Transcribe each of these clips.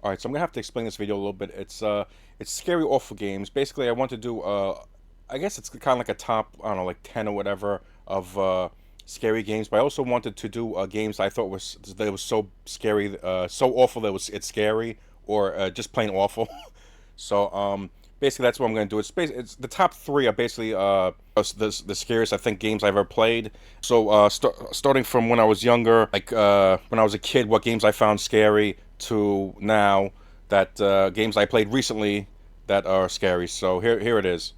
All right, so I'm gonna have to explain this video a little bit. It's scary awful games. Basically, I want to do I guess it's kind of like a top, I don't know, like 10 or whatever of scary games. But I also wanted to do games I thought was that was so scary, so awful that it's scary, or just plain awful. So basically that's what I'm gonna do. It's the top three are basically the scariest I think games I've ever played. So starting from when I was younger, like when I was a kid, what games I found scary to now that games I played recently that are scary. So here it is.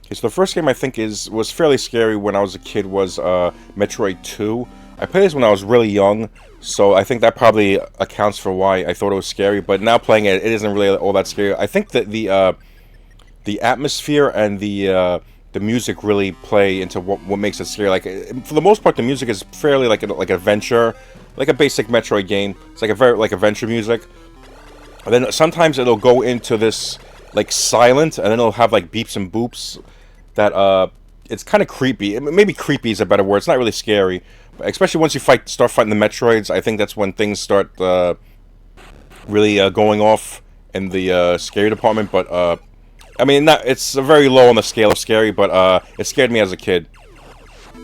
Okay, so the first game I think was fairly scary when I was a kid was Metroid 2. I played this when I was really young, so I think that probably accounts for why I thought it was scary. But now playing it, it isn't really all that scary. I think that the atmosphere and the music really play into what makes it scary. Like for the most part, the music is fairly like adventure, like a basic Metroid game. It's like a very like adventure music. And then sometimes it'll go into this like silent, and then it'll have like beeps and boops that it's kind of creepy. Maybe creepy is a better word. It's not really scary, but especially once you start fighting the Metroids. I think that's when things start really going off in the scary department. But I mean, it's very low on the scale of scary, but it scared me as a kid.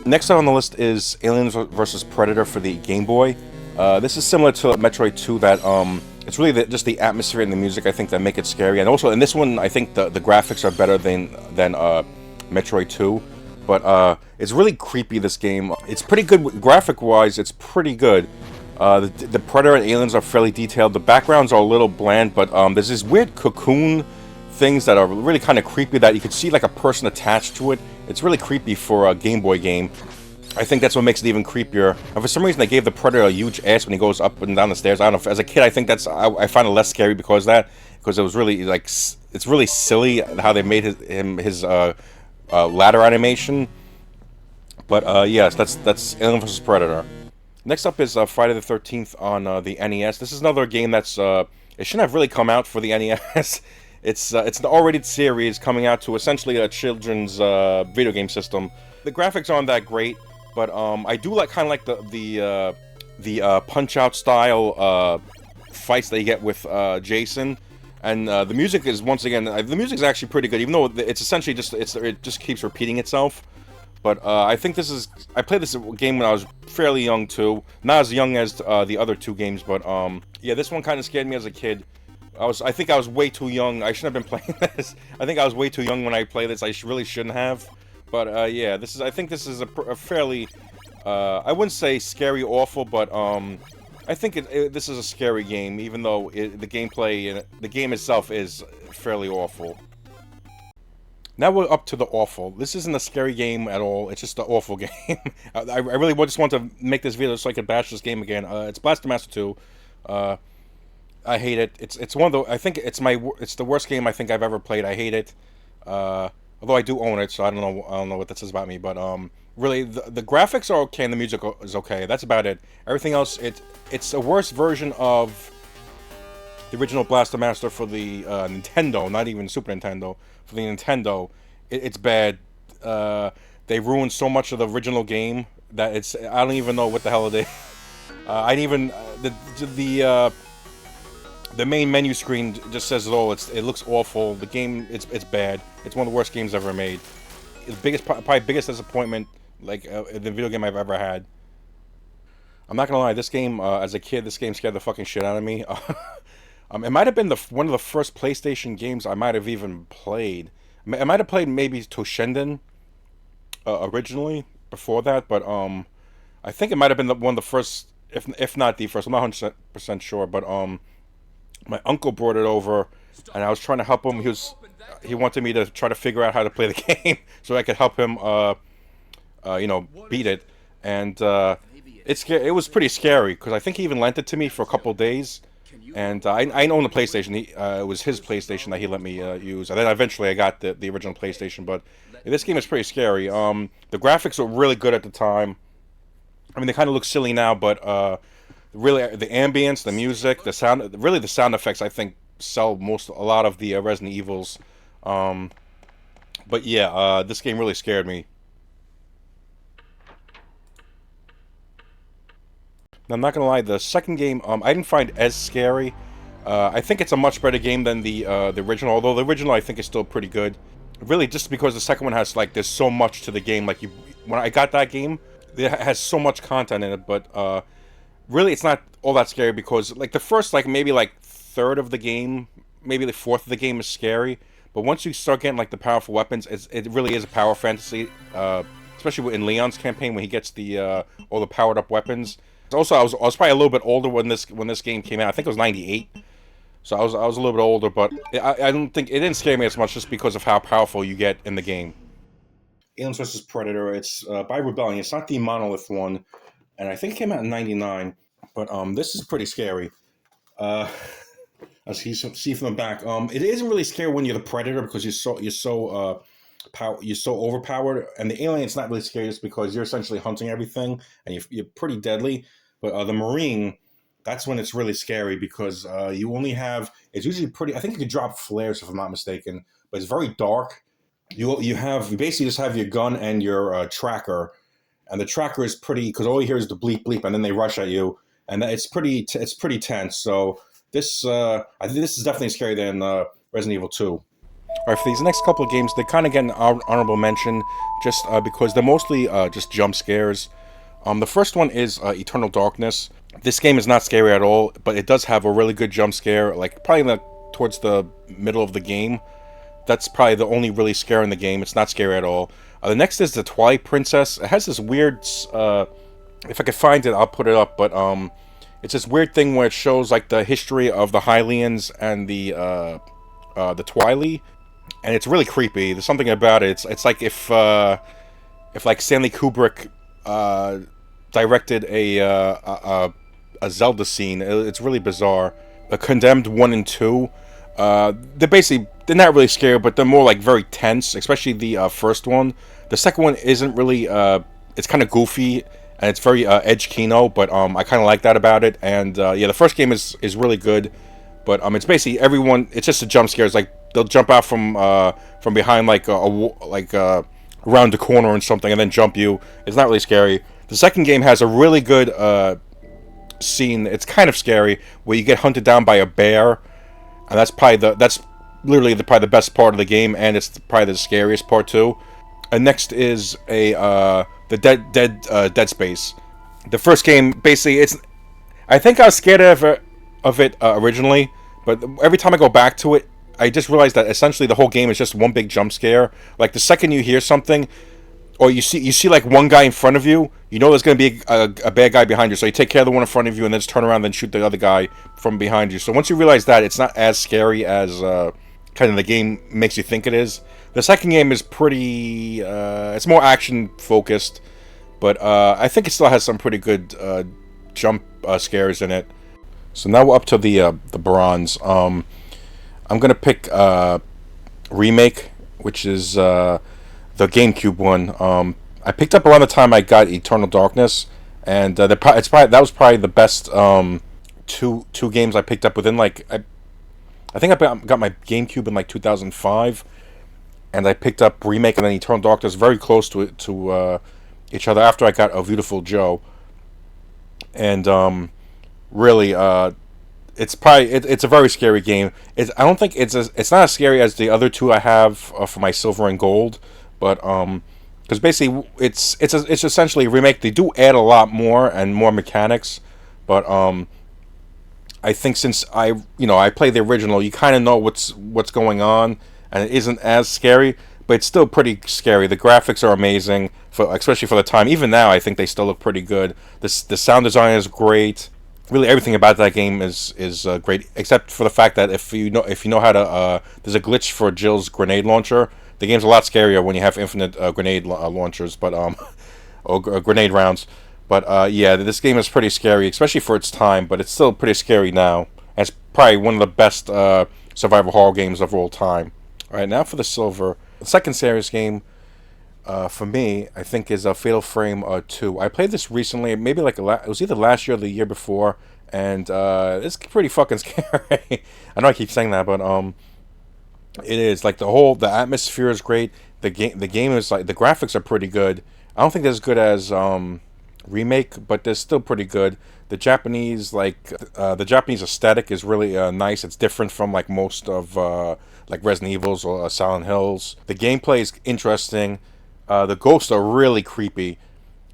Next up on the list is Aliens vs. Predator for the Game Boy. This is similar to Metroid 2 that it's really just the atmosphere and the music I think that make it scary. And also in this one I think the graphics are better than Metroid 2. But it's really creepy, this game. It's pretty good graphic wise, it's pretty good. The Predator and aliens are fairly detailed. The backgrounds are a little bland, but there's these weird cocoon things that are really kind of creepy that you could see like a person attached to it. It's really creepy for a Game Boy game. I think that's what makes it even creepier. And for some reason, they gave the Predator a huge ass when he goes up and down the stairs. I don't know. As a kid, I think I find it less scary because of that. Because it was really like it's really silly how they made his ladder animation. But yes, that's Alien vs Predator. Next up is Friday the 13th on the NES. This is another game that's it shouldn't have really come out for the NES. It's an R-rated series coming out to essentially a children's video game system. The graphics aren't that great, but I do kind of like the Punch-Out style fights that you get with Jason, and the music is once again the music is actually pretty good, even though it's essentially it just keeps repeating itself. But I think I played this game when I was fairly young too, not as young as the other two games, but yeah, this one kind of scared me as a kid. I think I was way too young. I shouldn't have been playing this. I think I was way too young when I played this. I really shouldn't have. But yeah, I think this is a fairly, I wouldn't say scary awful, but I think this is a scary game, even though the gameplay, the game itself is fairly awful. Now we're up to the awful. This isn't a scary game at all. It's just an awful game. I really just want to make this video so I can bash this game again. It's Blaster Master 2. I hate it. It's one of the. I think it's the worst game I think I've ever played. I hate it. Although I do own it, so I don't know what that says about me. But really, the graphics are okay and the music is okay. That's about it. Everything else, it's a worse version of the original Blaster Master for the Nintendo, not even Super Nintendo. For the Nintendo, it's bad. They ruined so much of the original game that I don't even know what the hell it is. I didn't even the main menu screen just says it all. It looks awful. The game, it's bad. It's one of the worst games ever made. The probably biggest disappointment like in the video game I've ever had. I'm not gonna lie. This game, as a kid, this game scared the fucking shit out of me. It might have been one of the first PlayStation games I might have even played. I might have played maybe Toshinden originally before that, but I think it might have been one of the first, if not the first. I'm not 100% sure, but my uncle brought it over, and I was trying to help him. He wanted me to try to figure out how to play the game, so I could help him, beat it. And it was pretty scary because I think he even lent it to me for a couple of days. And I own the PlayStation. It was his PlayStation that he let me use, and then eventually I got the original PlayStation. But this game is pretty scary. The graphics were really good at the time. I mean, they kind of look silly now, but really the ambience, the music, the sound, really the sound effects, I think sell a lot of the Resident Evils. But yeah, this game really scared me. Now, I'm not gonna lie, the second game I didn't find as scary. I think it's a much better game than the original. Although the original I think is still pretty good. Really, just because the second one has like there's so much to the game. Like you, when I got that game, it has so much content in it. But really, it's not all that scary because like the first like maybe like third of the game, maybe the fourth of the game is scary. But once you start getting like the powerful weapons, it really is a power fantasy. Especially in Leon's campaign when he gets the all the powered up weapons. Also, I was probably a little bit older when this game came out. I think it was '98. So I was a little bit older, but I don't think it didn't scare me as much just because of how powerful you get in the game. Aliens vs Predator. It's by Rebellion. It's not the Monolith one, and I think it came out in '99. But this is pretty scary. Uh, as you see from the back, it isn't really scary when you're the Predator because you're so overpowered, and the alien's not really scary just because you're essentially hunting everything and you're pretty deadly. But the Marine, that's when it's really scary because you only have it's usually pretty. I think you can drop flares if I'm not mistaken, but it's very dark. You basically just have your gun and your tracker, and the tracker is pretty because all you hear is the bleep bleep, and then they rush at you, and it's pretty tense. So I think this is definitely scarier than Resident Evil 2. All right, for these next couple of games, they kind of get an honorable mention just because they're mostly just jump scares. The first one is Eternal Darkness. This game is not scary at all, but it does have a really good jump scare, like probably towards the middle of the game. That's probably the only really scare in the game. It's not scary at all. The next is the Twilight Princess. It has this weird, if I could find it, I'll put it up, but it's this weird thing where it shows like the history of the Hylians and the Twilight, and it's really creepy. There's something about it. It's like if like Stanley Kubrick directed a Zelda scene. It's really bizarre. The Condemned 1 and 2, they're not really scary, but they're more like very tense, especially the first one. The second one isn't really, it's kind of goofy, and it's very edge kino, but I kind of like that about it. And yeah, the first game is really good, but it's basically everyone, it's just a jump scare. It's like they'll jump out from behind like around the corner and something and then jump you. It's not really scary. The second game has a really good scene. It's kind of scary where you get hunted down by a bear, and that's literally probably the best part of the game, and it's probably the scariest part too. And next is the Dead Space. The first game basically I think I was scared of it originally, but every time I go back to it, I just realized that essentially the whole game is just one big jump scare. Like the second you hear something, or you see like one guy in front of you, you know there's going to be a bad guy behind you. So you take care of the one in front of you and then just turn around and then shoot the other guy from behind you. So once you realize that, it's not as scary as kind of the game makes you think it is. The second game is pretty, it's more action focused, but I think it still has some pretty good jump scares in it. So now we're up to the bronze. I'm gonna pick Remake, which is the GameCube one. I picked up around the time I got Eternal Darkness, and that was probably the best two games I picked up within like I think I got my GameCube in like 2005, and I picked up Remake and then Eternal Darkness very close to each other after I got A Beautiful Joe, and really it's a very scary game. I don't think it's not as scary as the other two I have for my silver and gold, but because basically it's essentially a remake. They do add a lot more and more mechanics, but I think since I played the original, you kind of know what's going on, and it isn't as scary, but it's still pretty scary. The graphics are amazing, especially for the time. Even now, I think they still look pretty good. The sound design is great. Really, everything about that game is great, except for the fact that if you know how to, there's a glitch for Jill's grenade launcher. The game's a lot scarier when you have infinite grenade launchers, but or grenade rounds. But yeah, this game is pretty scary, especially for its time. But it's still pretty scary now. And it's probably one of the best survival horror games of all time. All right, now for the silver. The second serious game for me, I think, is Fatal Frame 2. I played this recently, maybe like it was either last year or the year before, and it's pretty fucking scary. I know I keep saying that, but it is like the atmosphere is great. The game is like the graphics are pretty good. I don't think they're as good as remake, but they're still pretty good. The Japanese the Japanese aesthetic is really nice. It's different from like most of like Resident Evils or Silent Hills. The gameplay is interesting. The ghosts are really creepy.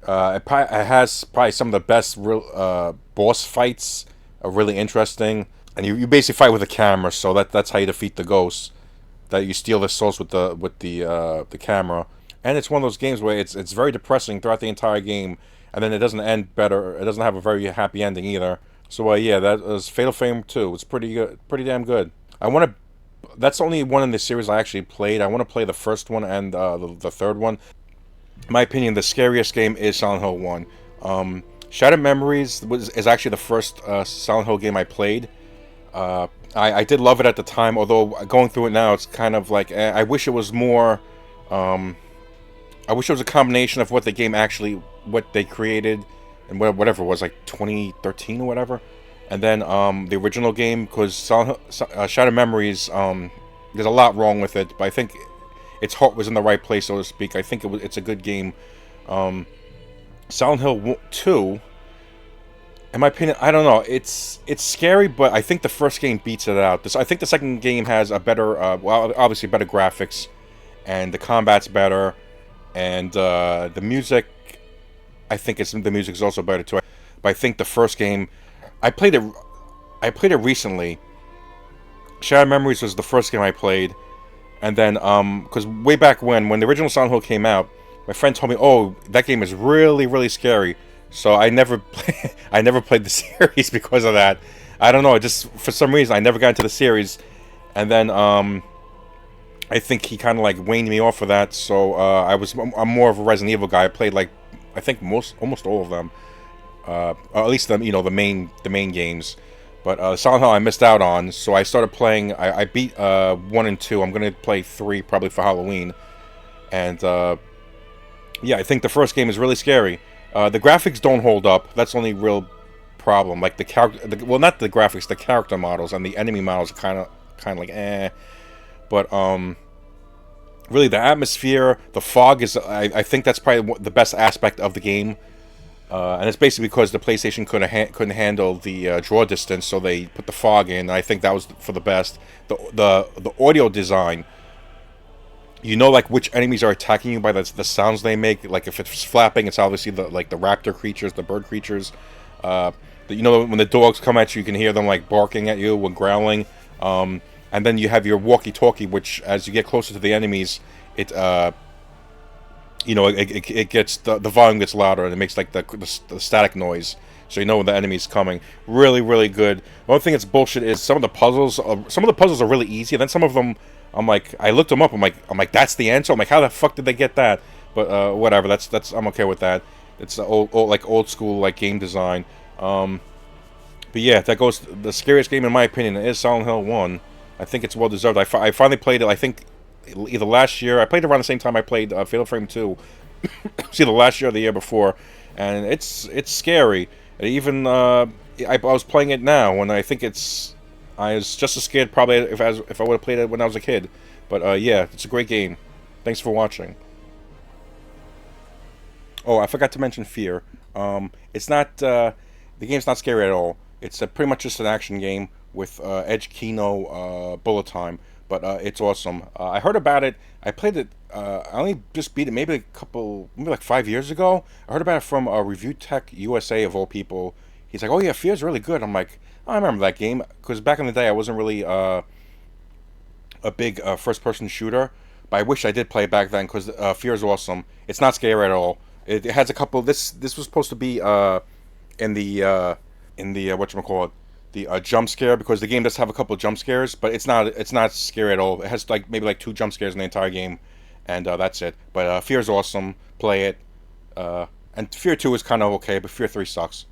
It has probably some of the best real boss fights. Are really interesting, and you basically fight with a camera. So that's how you defeat the ghosts. That you steal the souls with the camera. And it's one of those games where it's very depressing throughout the entire game, and then it doesn't end better. It doesn't have a very happy ending either. So yeah, that was Fatal Frame 2. It's pretty good, pretty damn good. I want to. That's the only one in the series I actually played. I want to play the first one and the third one. In my opinion, the scariest game is Silent Hill 1. Shattered Memories is actually the first Silent Hill game I played. I did love it at the time, although going through it now, it's kind of like I wish it was more. I wish it was a combination of what the game actually, what they created, and whatever it was, like 2013 or whatever, and then the original game, because Shattered Memories, there's a lot wrong with it, but I think its heart was in the right place, so to speak. I think it's a good game. Silent Hill 2, in my opinion, I don't know. It's scary, but I think the first game beats it out. I think the second game has a better, well, obviously better graphics, and the combat's better, and the music. I think the music is also better too. But I think the first game, I played it. I played it recently. Shattered Memories was the first game I played, and then because way back when the original Silent Hill came out, my friend told me, "Oh, that game is really, really scary." So I never I never played the series because of that. I don't know. Just for some reason, I never got into the series, and then I think he kind of like waned me off of that. So I'm more of a Resident Evil guy. I played like I think almost all of them, or at least the main games. But Silent Hill I missed out on, so I started playing. I beat 1 and 2. I'm gonna play 3 probably for Halloween, and yeah, I think the first game is really scary. The graphics don't hold up. That's the only real problem. Like the character, well, not the graphics, the character models and the enemy models are kind of like eh. But really the atmosphere, the fog is. I think that's probably the best aspect of the game. And it's basically because the PlayStation couldn't handle the draw distance, so they put the fog in. And I think that was for the best. The audio design, you know, like which enemies are attacking you by the sounds they make. Like if it's flapping, it's obviously the raptor creatures, the bird creatures. When the dogs come at you, you can hear them like barking at you and growling. And then you have your walkie-talkie, which as you get closer to the enemies, it gets the volume gets louder and it makes like the static noise, so you know when the enemy's coming. Really, really good. The only thing that's bullshit is some of the puzzles. Some of the puzzles are really easy, and then some of them, I looked them up. I'm like, that's the answer. I'm like, how the fuck did they get that? But whatever. That's I'm okay with that. It's old school like game design. But yeah, that goes the scariest game in my opinion is Silent Hill 1. I think it's well deserved. I finally played it. I think either last year. I played it around the same time I played Fatal Frame 2. It's either last year or the year before, and it's scary. And even I was playing it now, and I think I was just as scared probably if I would have played it when I was a kid. But yeah, it's a great game. Thanks for watching. Oh, I forgot to mention Fear. It's not the game's not scary at all. It's pretty much just an action game with Edge Kino bullet time, but it's awesome. I heard about it. I played it. I only just beat it maybe like 5 years ago. I heard about it from Review Tech USA of all people. He's like, "Oh yeah, Fear's really good." I'm like, "Oh, I remember that game," because back in the day I wasn't really a big first-person shooter. But I wish I did play it back then because Fear is awesome. It's not scary at all. It has a couple. This was supposed to be in the whatchamacallit, the jump scare, because the game does have a couple of jump scares, but it's not scary at all. It has like maybe like 2 jump scares in the entire game, and that's it. But Fear is awesome. Play it. And Fear 2 is kind of okay, but Fear 3 sucks.